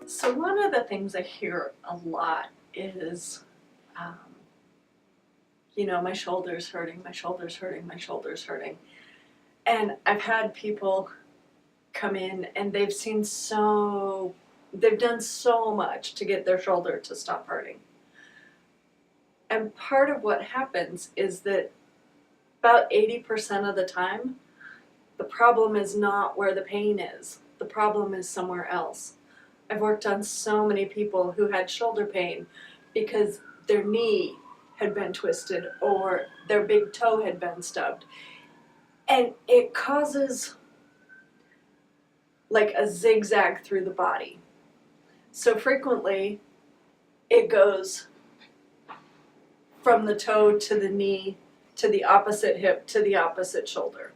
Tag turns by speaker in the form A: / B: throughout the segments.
A: So one of the things I hear a lot is, um, my shoulder's hurting, my shoulder's hurting, my shoulder's hurting. And I've had people come in and they've done so much to get their shoulder to stop hurting. And part of what happens is that about 80% of the time, the problem is not where the pain is. The problem is somewhere else. I've worked on so many people who had shoulder pain because their knee had been twisted or their big toe had been stubbed. And it causes like a zigzag through the body. So frequently it goes from the toe to the knee to the opposite hip to the opposite shoulder.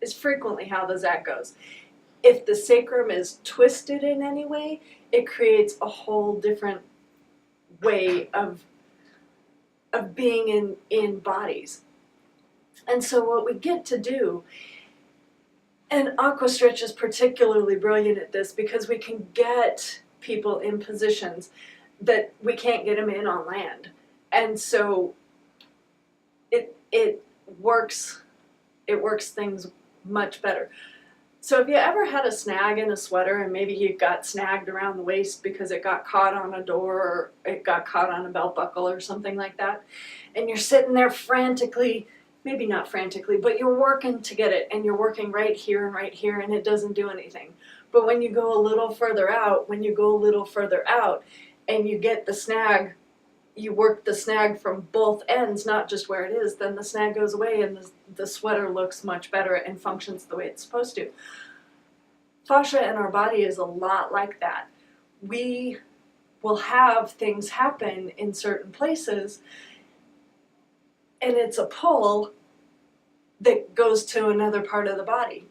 A: Is frequently how the zag goes. If the sacrum is twisted in any way, it creates a whole different way of being in bodies. And so what we get to do, and AquaStretch is particularly brilliant at this because we can get people in positions that we can't get them in on land. And so it works things much better. So have you ever had a snag in a sweater and maybe you got snagged around the waist because it got caught on a door or it got caught on a belt buckle or something like that? And you're sitting there frantically, maybe not frantically, but you're working to get it and you're working right here and it doesn't do anything. But when you go a little further out, and you get the snag, you work the snag from both ends, not just where it is, then the snag goes away and the sweater looks much better and functions the way it's supposed to. Fascia in our body is a lot like that. We will have things happen in certain places and it's a pull that goes to another part of the body.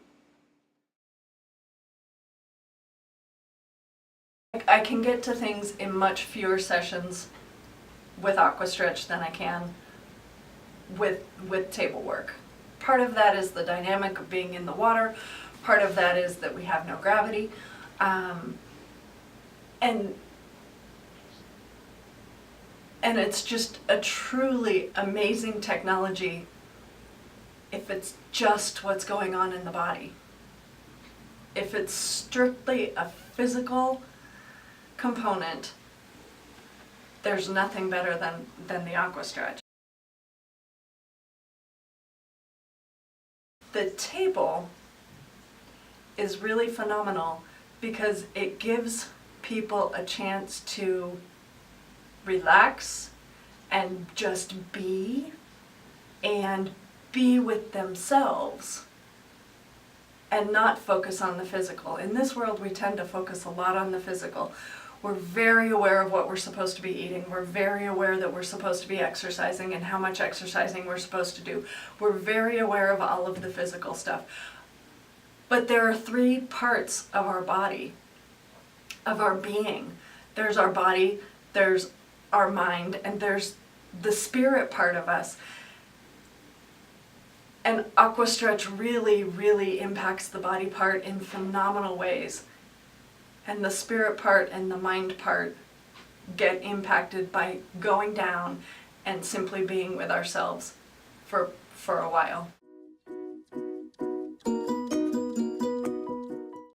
A: I can get to things in much fewer sessions with AquaStretch than I can with table work. Part of that is the dynamic of being in the water. Part of that is that we have no gravity. And it's just a truly amazing technology if it's just what's going on in the body. If it's strictly a physical component, there's nothing better than the AquaStretch. The table is really phenomenal because it gives people a chance to relax and just be with themselves and not focus on the physical. In this world, we tend to focus a lot on the physical. We're very aware of what we're supposed to be eating. We're very aware that we're supposed to be exercising and how much exercising we're supposed to do. We're very aware of all of the physical stuff. But there are three parts of our body, of our being. There's our body, there's our mind, and there's the spirit part of us. And AquaStretch really, really impacts the body part in phenomenal ways. And the spirit part and the mind part get impacted by going down and simply being with ourselves for a while.